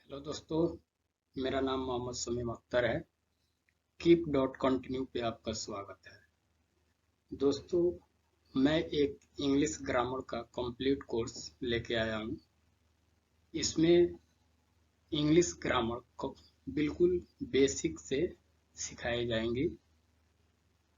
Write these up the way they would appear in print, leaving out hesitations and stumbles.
Hello दोस्तों, मेरा नाम मोहम्मद समीम अख्तर है। कीप डॉट कंटिन्यू पे आपका स्वागत है। दोस्तों, मैं एक इंग्लिश ग्रामर का कंप्लीट कोर्स लेके आया हूँ। इसमें इंग्लिश ग्रामर को बिल्कुल बेसिक से सिखाई जाएंगी।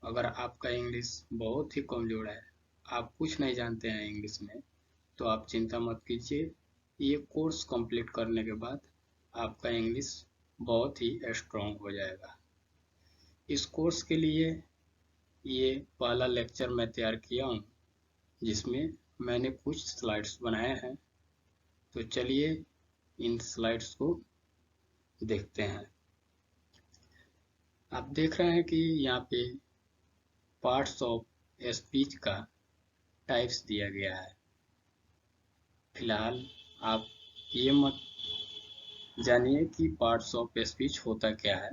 अगर आपका इंग्लिश बहुत ही कमज़ोर है, आप कुछ नहीं जानते हैं इंग्लिश में, तो आप चिंता मत कीजिए। ये कोर्स कंप्लीट करने के बाद आपका इंग्लिश बहुत ही स्ट्रॉन्ग हो जाएगा। इस कोर्स के लिए ये पहला लेक्चर मैं तैयार किया हूँ, जिसमें मैंने कुछ स्लाइड्स बनाए हैं। तो चलिए इन स्लाइड्स को देखते हैं। आप देख रहे हैं कि यहाँ पे पार्ट्स ऑफ स्पीच का टाइप्स दिया गया है। फिलहाल आप ये मत जानिए कि पार्ट्स ऑफ स्पीच होता क्या है।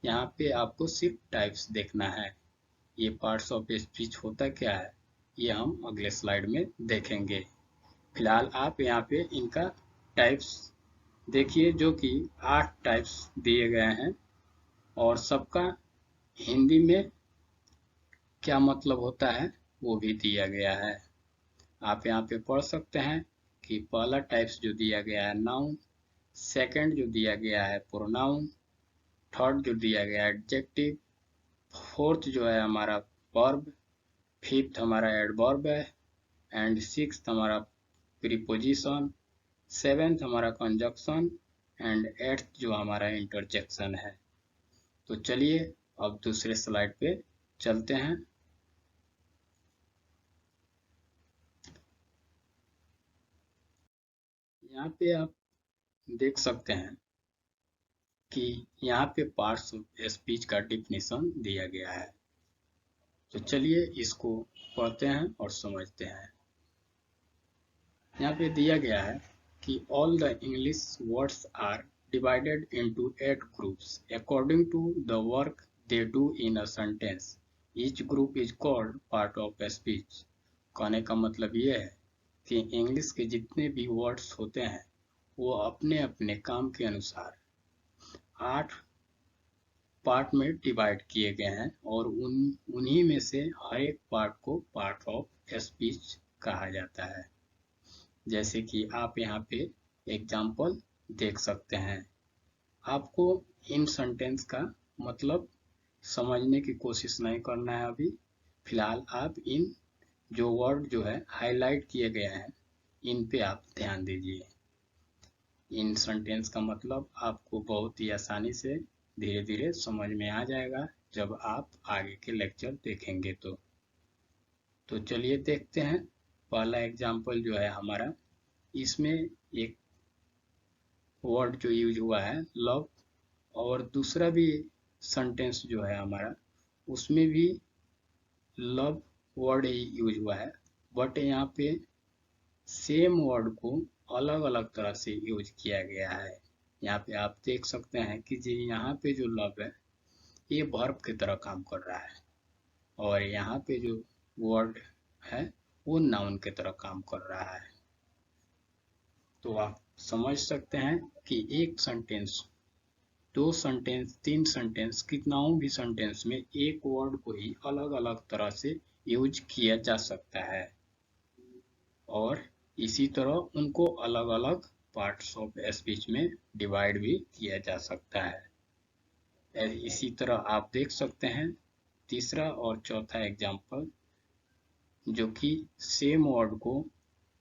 यहाँ पे आपको सिर्फ टाइप्स देखना है। ये पार्ट्स ऑफ स्पीच होता क्या है, ये हम अगले स्लाइड में देखेंगे। फिलहाल आप यहाँ पे इनका टाइप्स देखिए, जो कि 8 टाइप्स दिए गए हैं और सबका हिंदी में क्या मतलब होता है वो भी दिया गया है। आप यहाँ पे पढ़ सकते हैं कि पहला टाइप्स जो दिया गया है नाउन, सेकंड जो दिया गया है प्रोनाउन, थर्ड जो दिया गया है एडजेक्टिव, फोर्थ जो है हमारा वर्ब, फिफ्थ हमारा एडवर्ब है, एंड सिक्स्थ हमारा प्रीपोजिशन, सेवेंथ हमारा कंजक्शन एंड एट्थ जो हमारा इंटरजेक्शन है। तो चलिए अब दूसरे स्लाइड पे चलते हैं। यहाँ पे आप देख सकते हैं कि यहाँ पे पार्ट्स ऑफ स्पीच का डिफिनीशन दिया गया है। तो चलिए इसको पढ़ते हैं और समझते हैं। यहाँ पे दिया गया है कि all the English words are divided into 8 groups according to the work they do in a sentence. Each group is called part of a speech. कहने का मतलब ये है कि इंग्लिश के जितने भी वर्ड्स होते हैं वो अपने अपने काम के अनुसार 8 पार्ट में डिवाइड किए गए हैं और उन्हीं में से हर एक पार्ट को पार्ट ऑफ स्पीच कहा जाता है। जैसे कि आप यहाँ पे एग्जाम्पल देख सकते हैं। आपको इन सेंटेंस का मतलब समझने की कोशिश नहीं करना है अभी। फिलहाल आप इन जो वर्ड जो है हाईलाइट किए गए हैं, इन पे आप ध्यान दीजिए। इन सेंटेंस का मतलब आपको बहुत ही आसानी से धीरे धीरे समझ में आ जाएगा जब आप आगे के लेक्चर देखेंगे तो चलिए देखते हैं। पहला एग्जाम्पल जो है हमारा, इसमें एक वर्ड जो यूज हुआ है लव, और दूसरा भी सेंटेंस जो है हमारा उसमें भी लव वर्ड ही यूज हुआ है, बट यहाँ पे सेम वर्ड को अलग अलग तरह से यूज किया गया है। यहाँ पे आप देख सकते हैं कि जी यहाँ पे जो लव है ये वर्ब की तरह काम कर रहा है, और यहाँ पे जो वर्ड है वो नाउन की तरह काम कर रहा है। तो आप समझ सकते हैं कि एक सेंटेंस, दो सेंटेंस, तीन सेंटेंस, कितनाओं भी सेंटेंस में एक वर्ड को ही अलग अलग तरह से यूज किया जा सकता है, और इसी तरह उनको अलग अलग पार्ट्स ऑफ स्पीच में डिवाइड भी किया जा सकता है। इसी तरह आप देख सकते हैं तीसरा और चौथा एग्जाम्पल, जो कि सेम वर्ड को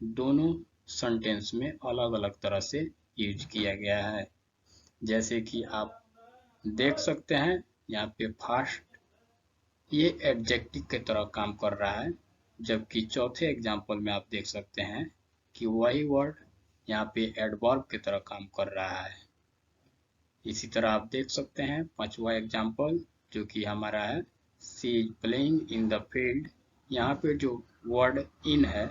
दोनों सेंटेंस में अलग अलग तरह से यूज किया गया है। जैसे कि आप देख सकते हैं यहाँ पे फास्ट ये एडजेक्टिव की तरह काम कर रहा है, जबकि चौथे एग्जाम्पल में आप देख सकते हैं कि वही वर्ड यहाँ पे एडवर्ब की तरह काम कर रहा है। इसी तरह आप देख सकते हैं पांचवा एग्जाम्पल, जो कि हमारा है she is playing in the field. यहाँ पे जो वर्ड इन है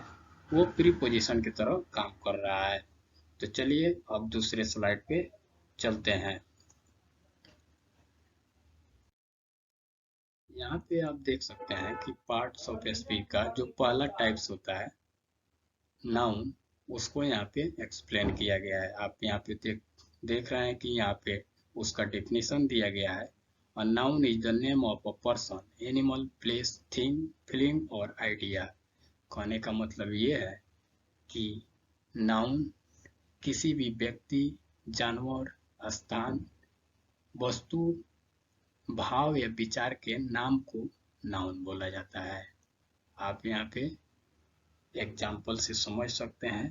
वो प्रीपोजिशन की तरह काम कर रहा है। तो चलिए अब दूसरे स्लाइड पे चलते हैं। यहाँ पे आप देख सकते हैं कि पार्ट्स ऑफ स्पीच का जो पहला टाइप्स होता है नाउन, उसको यहाँ पे एक्सप्लेन किया गया है। आप यहाँ पे देख रहे हैं कि यहाँ पे उसका डेफिनेशन दिया गया है। A noun is the name of a person, animal, place, thing, feeling और आइडिया। कहने का मतलब ये है कि नाउन किसी भी व्यक्ति, जानवर, स्थान, वस्तु, भाव या विचार के नाम को नाउन बोला जाता है। आप यहाँ पे एग्जाम्पल से समझ सकते हैं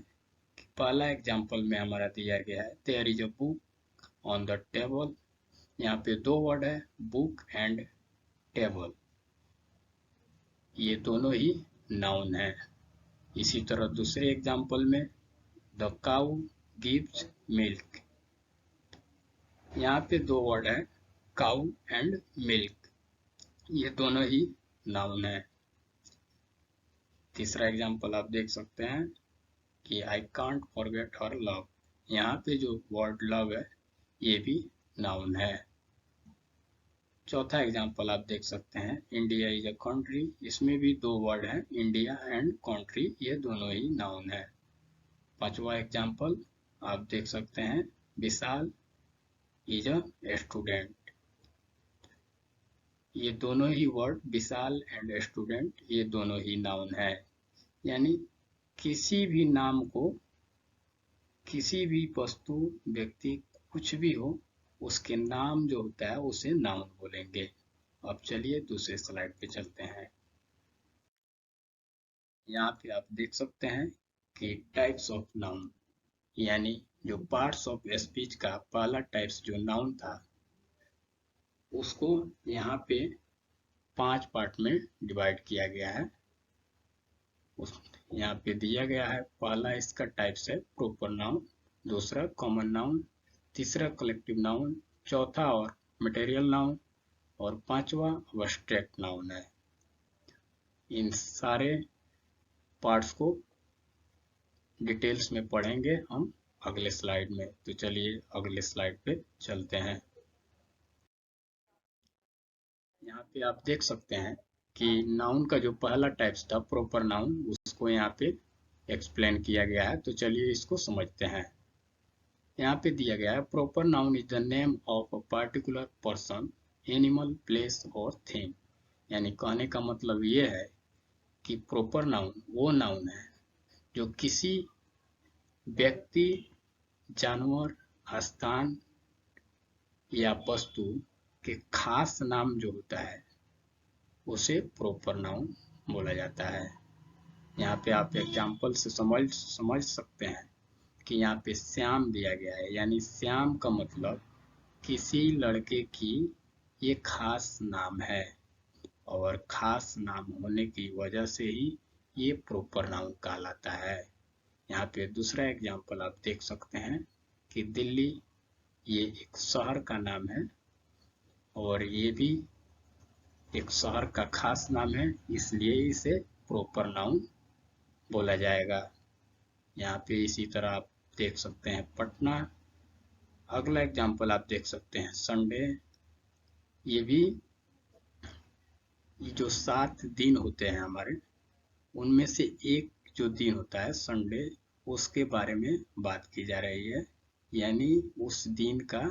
कि पहला एग्जाम्पल में हमारा दिया गया है, there is a book on the table. यहाँ पे दो वर्ड है, बुक एंड टेबल, ये दोनों ही नाउन है। इसी तरह दूसरे एग्जाम्पल में, द काउ गिव्स मिल्क, यहाँ पे दो वर्ड है, काउ एंड मिल्क, ये दोनों ही नाउन है। तीसरा एग्जाम्पल आप देख सकते हैं कि I can't forget her love, यहाँ पे जो वर्ड लव है ये भी नाउन है। चौथा एग्जाम्पल आप देख सकते हैं, इंडिया इज अ कंट्री, इसमें भी दो वर्ड हैं, इंडिया एंड कंट्री, ये दोनों ही नाउन है। पांचवा एग्जाम्पल आप देख सकते हैं, विशाल इज अ स्टूडेंट, ये दोनों ही वर्ड विशाल एंड स्टूडेंट, ये दोनों ही नाउन है। यानी किसी भी नाम को, किसी भी वस्तु, व्यक्ति, कुछ भी हो, उसके नाम जो होता है उसे नाउन बोलेंगे। अब चलिए दूसरे स्लाइड पे चलते हैं। यहाँ पे आप देख सकते हैं कि टाइप्स ऑफ नाउन, यानी जो पार्ट्स ऑफ स्पीच का पहला टाइप्स जो नाउन था उसको यहाँ पे 5 पार्ट में डिवाइड किया गया है। यहाँ पे दिया गया है, पहला इसका टाइप्स है प्रॉपर नाउन, दूसरा कॉमन नाउन, तीसरा कलेक्टिव नाउन, चौथा और मटेरियल नाउन और पांचवा अब्स्ट्रैक्ट नाउन है। इन सारे पार्ट्स को डिटेल्स में पढ़ेंगे हम अगले स्लाइड में। तो चलिए अगले स्लाइड पे चलते हैं। यहाँ पे आप देख सकते हैं कि नाउन का जो पहला टाइप्स था प्रॉपर नाउन, उसको यहाँ पे एक्सप्लेन किया गया है। तो चलिए इसको समझते हैं। यहाँ पे दिया गया है, proper noun is the name of a particular person, animal, place और थिंग। यानी कहने का मतलब ये है कि प्रॉपर नाउन वो नाउन है जो किसी व्यक्ति, जानवर, स्थान या वस्तु के खास नाम जो होता है उसे प्रॉपर नाउन बोला जाता है। यहाँ पे आप एग्जाम्पल से समझ सकते हैं कि यहाँ पे श्याम दिया गया है, यानी श्याम का मतलब किसी लड़के की ये खास नाम है और खास नाम होने की वजह से ही ये प्रॉपर नाउन कहलाता है। यहाँ पे दूसरा एग्जाम्पल आप देख सकते हैं कि दिल्ली ये एक शहर का नाम है और ये भी एक शहर का खास नाम है, इसलिए इसे प्रॉपर नाउन बोला जाएगा। यहाँ पे इसी तरह आप देख सकते हैं पटना। अगला एग्जाम्पल आप देख सकते हैं संडे, ये भी जो 7 दिन होते हैं हमारे, उनमें से एक जो दिन होता है संडे, उसके बारे में बात की जा रही है। यानी उस दिन का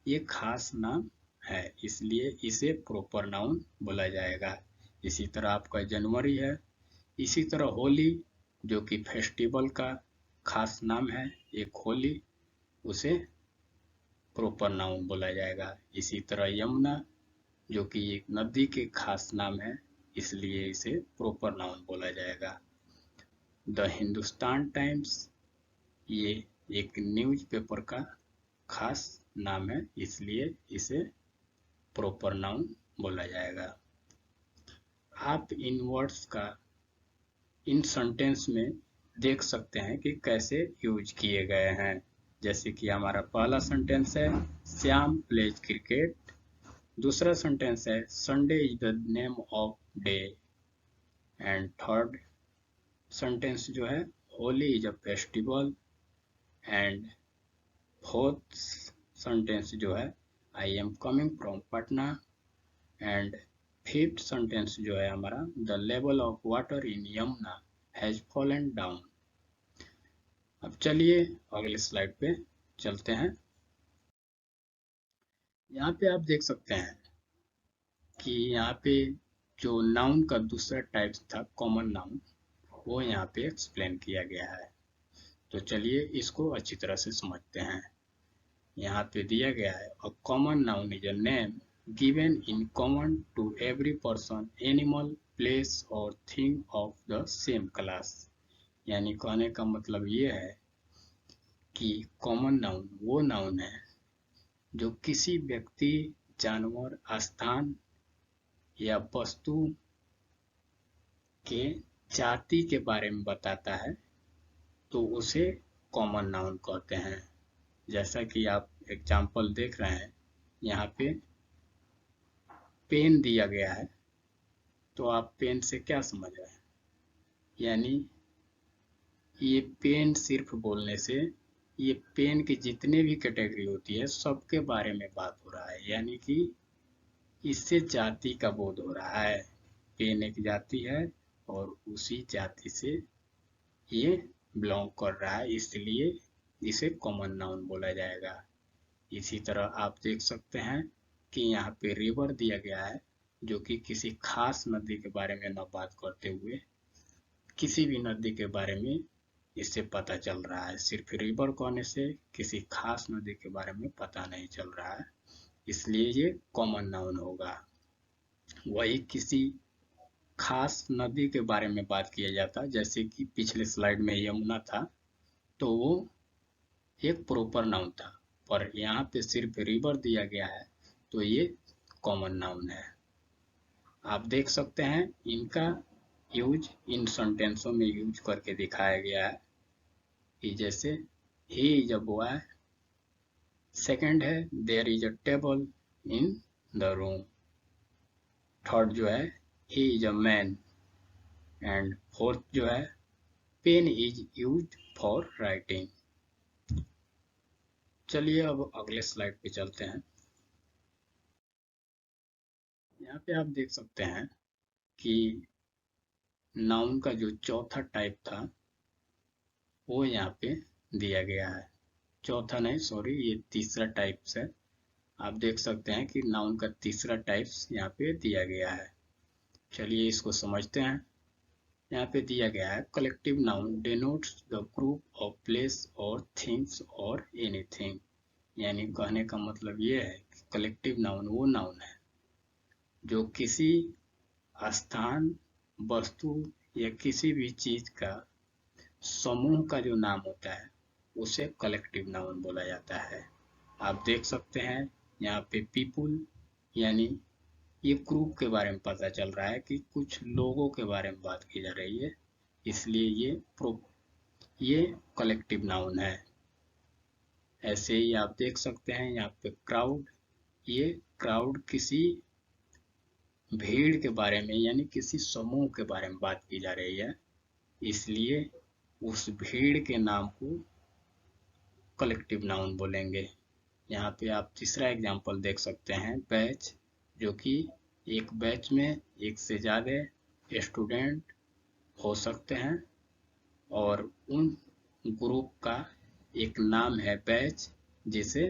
ये खास नाम है, इसलिए इसे प्रॉपर नाउन बोला जाएगा। इसी तरह आपका जनवरी है। इसी तरह होली जो कि फेस्टिवल का खास नाम है, एक होली, उसे प्रॉपर नाउन बोला जाएगा। इसी तरह यमुना जो कि एक नदी के खास नाम है, इसलिए इसे प्रॉपर नाउन बोला जाएगा। द हिंदुस्तान टाइम्स ये एक न्यूज़पेपर का खास नाम है, इसलिए इसे प्रॉपर नाउन बोला जाएगा। आप इन वर्ड्स का इन सेंटेंस में देख सकते हैं कि कैसे यूज किए गए हैं। जैसे कि हमारा पहला सेंटेंस है, श्याम प्लेज क्रिकेट। दूसरा सेंटेंस है, Sunday is the name of day. And third sentence जो है, Holi is a festival. And fourth sentence जो है, I am coming from Patna. And fifth sentence जो है हमारा, the level of water in Yamuna has fallen down. अब चलिए अगले स्लाइड पे चलते हैं। यहाँ पे आप देख सकते हैं कि यहाँ पे जो नाउन का दूसरा टाइप था कॉमन नाउन, वो यहाँ पे एक्सप्लेन किया गया है। तो चलिए इसको अच्छी तरह से समझते हैं। यहाँ पे दिया गया है a common noun is a name given in common to every person, animal, place और thing of the same class. यानी कहने का मतलब ये है कि कॉमन नाउन वो नाउन है जो किसी व्यक्ति, जानवर, स्थान या वस्तु के जाति के बारे में बताता है, तो उसे कॉमन नाउन कहते हैं। जैसा कि आप एग्जाम्पल देख रहे हैं, यहाँ पे पेन दिया गया है, तो आप पेन से क्या समझ रहे हैं? यानी ये पेन सिर्फ बोलने से ये पेन की जितने भी कैटेगरी होती है सबके बारे में बात हो रहा है, यानी कि इससे जाति का बोध हो रहा है। पेन एक जाति है और उसी जाति से ये बिलोंग कर रहा है, इसलिए इसे कॉमन नाउन बोला जाएगा। इसी तरह आप देख सकते हैं कि यहाँ पे रिवर दिया गया है, जो कि किसी खास नदी के बारे में न बात करते हुए किसी भी नदी के बारे में इससे पता चल रहा है। सिर्फ रिवर कहने से किसी खास नदी के बारे में पता नहीं चल रहा है, इसलिए ये कॉमन नाउन होगा। वही किसी खास नदी के बारे में बात किया जाता, जैसे कि पिछले स्लाइड में यमुना था, तो वो एक प्रॉपर नाउन था, पर यहाँ पे सिर्फ रिवर दिया गया है, तो ये कॉमन नाउन है। आप देख सकते हैं इनका यूज इन सेंटेंसों में यूज करके दिखाया गया है कि जैसे he is a boy, second है there is a table in the room, third जो है he is a man, and fourth जो है pen is used for writing. चलिए अब अगले स्लाइड पे चलते हैं। यहाँ पे आप देख सकते हैं कि नाउन का जो चौथा टाइप था वो यहाँ पे दिया गया है। चौथा नहीं, सॉरी, ये तीसरा टाइप्स है। आप देख सकते हैं कि नाउन का तीसरा टाइप्स यहाँ पे दिया गया है। चलिए इसको समझते हैं। यहाँ पे दिया गया है collective noun denotes the group of place और थिंग्स और एनीथिंग। यानी कहने का मतलब ये है कि कलेक्टिव नाउन वो नाउन है जो किसी स्थान, वस्तु या किसी भी चीज का समूह का जो नाम होता है उसे कलेक्टिव नाउन बोला जाता है। आप देख सकते हैं यहाँ पे पीपुल, यानी ये ग्रुप के बारे में पता चल रहा है कि कुछ लोगों के बारे में बात की जा रही है, इसलिए ये कलेक्टिव नाउन है। ऐसे ही आप देख सकते हैं यहाँ पे क्राउड, ये क्राउड किसी भीड़ के बारे में यानी किसी समूह के बारे में बात की जा रही है, इसलिए उस भीड़ के नाम को कलेक्टिव नाउन बोलेंगे। यहाँ पे आप तीसरा एग्जांपल देख सकते हैं बैच, जो कि एक बैच में एक से ज़्यादा स्टूडेंट हो सकते हैं और उन ग्रुप का एक नाम है बैच, जिसे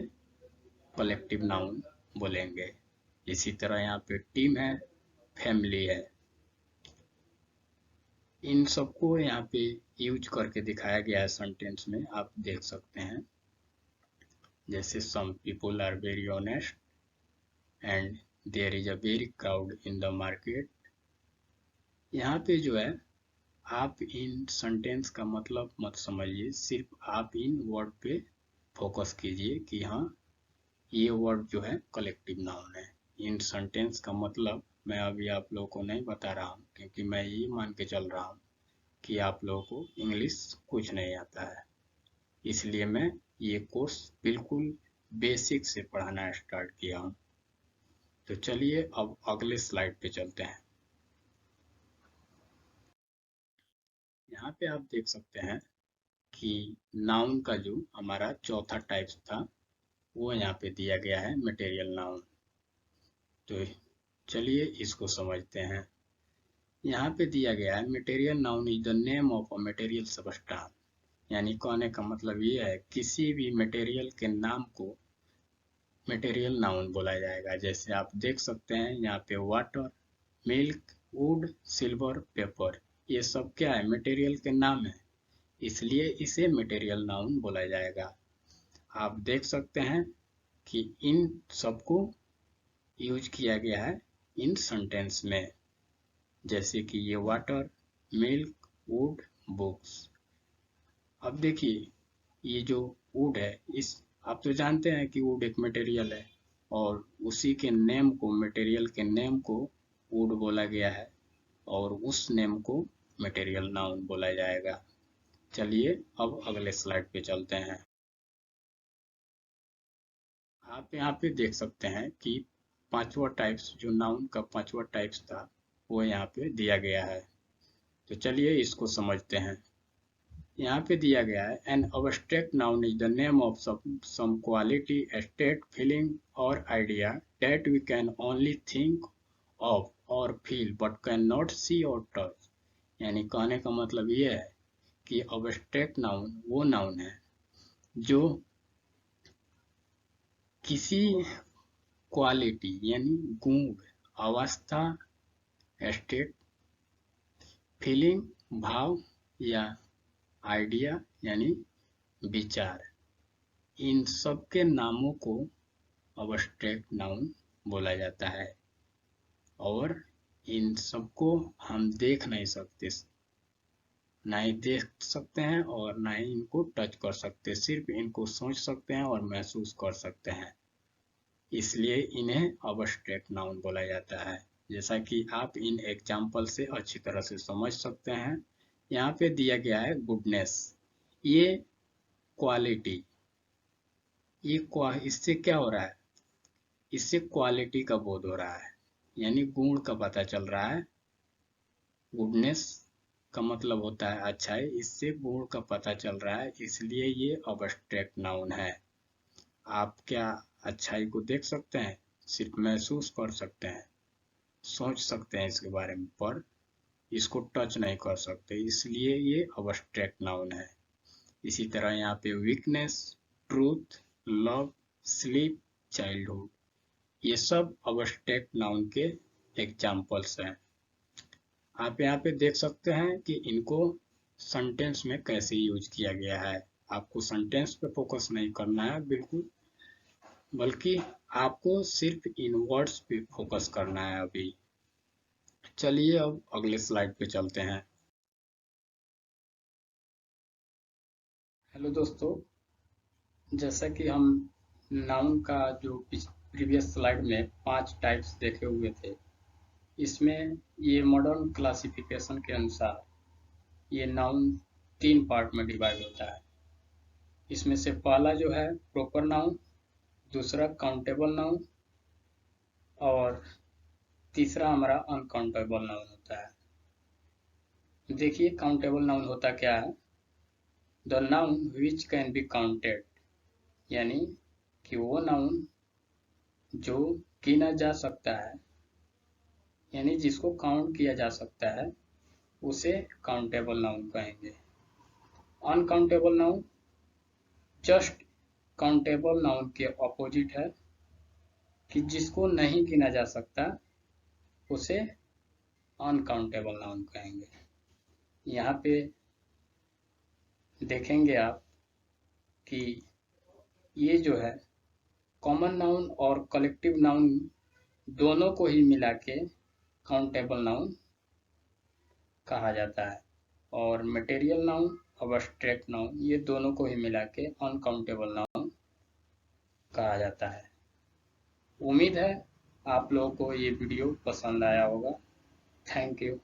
कलेक्टिव नाउन बोलेंगे। इसी तरह यहाँ पे टीम है, फैमिली है। इन सबको यहाँ पे यूज करके दिखाया गया है सेंटेंस में, आप देख सकते हैं। जैसे some people are very honest and there is a very crowd in the market. यहाँ पे जो है आप इन सेंटेंस का मतलब मत समझिए, सिर्फ आप इन वर्ड पे फोकस कीजिए कि हाँ ये वर्ड जो है कलेक्टिव नाउन है। इन सेंटेंस का मतलब मैं अभी आप लोगों को नहीं बता रहा हूँ, क्योंकि मैं ये मान के चल रहा हूँ कि आप लोगों को इंग्लिश कुछ नहीं आता है, इसलिए मैं ये कोर्स बिल्कुल बेसिक से पढ़ाना स्टार्ट किया हूँ। तो चलिए अब अगले स्लाइड पे चलते हैं। यहाँ पे आप देख सकते हैं कि नाउन का जो हमारा चौथा टाइप था वो यहाँ पे दिया गया है मटेरियल नाउन। तो चलिए इसको समझते हैं। यहाँ पे दिया गया है material noun is the name of a material substance. यानी कहने का मतलब ये है किसी भी मटेरियल के नाम को मटेरियल नाउन बोला जाएगा। जैसे आप देख सकते हैं यहाँ पे water, milk, would, silver, paper, ये सब क्या है, मटेरियल के नाम है, इसलिए इसे मटेरियल नाउन बोला जाएगा। आप देख सकते हैं कि इन सबको यूज किया गया है इन सेंटेंस में, जैसे कि ये वाटर, मिल्क, वुड, बुक्स। अब देखिए ये जो वुड है, इस आप तो जानते हैं कि वुड एक मटेरियल है और उसी के नेम को, मटेरियल के नेम को वुड बोला गया है और उस नेम को मटेरियल नाउन बोला जाएगा। चलिए अब अगले स्लाइड पे चलते हैं। आप यहाँ पे देख सकते हैं कि पांचवा टाइप्स, जो नाउन का पांचवा टाइप्स था वो यहाँ पे दिया गया है। तो चलिए इसको समझते हैं। यहाँ पे दिया गया है, an abstract noun is the name of some quality, state, feeling और idea that we can only think of और feel but can not see और टच। यानी कहने का मतलब ये है कि अब्स्ट्रैक्ट नाउन वो नाउन है जो किसी क्वालिटी यानी गुण, अवस्था, स्टेट, फीलिंग भाव या आइडिया यानी विचार, इन सब के नामों को अब्स्ट्रैक्ट नाउन बोला जाता है और इन सबको हम देख नहीं सकते, ना ही देख सकते हैं और ना ही इनको टच कर सकते, सिर्फ इनको सोच सकते हैं और महसूस कर सकते हैं, इसलिए इन्हें अब्स्ट्रैक्ट नाउन बोला जाता है। जैसा कि आप इन एग्जाम्पल से अच्छी तरह से समझ सकते हैं। यहाँ पे दिया गया है गुडनेस, ये क्वालिटी, ये इससे क्या हो रहा है, इससे क्वालिटी का बोध हो रहा है, यानी गुण का पता चल रहा है। गुडनेस का मतलब होता है अच्छाई, इससे गुण का पता चल रहा है, इसलिए ये अब्स्ट्रैक्ट नाउन है। आप क्या अच्छाई को देख सकते हैं, सिर्फ महसूस कर सकते हैं, सोच सकते हैं इसके बारे में, पर इसको टच नहीं कर सकते, इसलिए ये अब्स्ट्रैक्ट नाउन है। इसी तरह यहाँ पे weakness, truth, love, sleep, childhood, ये सब अब्स्ट्रैक्ट नाउन के एग्जाम्पल्स हैं। आप यहाँ पे देख सकते हैं कि इनको सेंटेंस में कैसे यूज किया गया है। आपको सेंटेंस पे फोकस नहीं करना है बिल्कुल, बल्कि आपको सिर्फ इन वर्ड्स पे फोकस करना है अभी। चलिए अब अगले स्लाइड पे चलते हैं। हेलो दोस्तों, जैसा कि हम नाउन का जो प्रीवियस स्लाइड में 5 टाइप्स देखे हुए थे, इसमें ये मॉडर्न क्लासिफिकेशन के अनुसार ये नाउन 3 पार्ट में डिवाइड होता है। इसमें से पहला जो है प्रॉपर नाउन, दूसरा काउंटेबल नाउन और तीसरा हमारा अनकाउंटेबल नाउन होता है। देखिए काउंटेबल नाउन होता क्या है, the noun which can be counted, यानी कि वो नाउन जो गिना जा सकता है, यानी जिसको काउंट किया जा सकता है, उसे काउंटेबल नाउन कहेंगे। Uncountable noun just countable noun के ऑपोजिट है, कि जिसको नहीं गिना जा सकता उसे अनकाउंटेबल नाउन कहेंगे। यहाँ पे देखेंगे आप कि ये जो है कॉमन नाउन और कलेक्टिव नाउन दोनों को ही मिला के काउंटेबल नाउन कहा जाता है, और मटेरियल नाउन, अब्स्ट्रैक्ट नाउन, ये दोनों को ही मिला के अनकाउंटेबल नाउन कहा जाता है। उम्मीद है आप लोगों को ये वीडियो पसंद आया होगा। Thank you.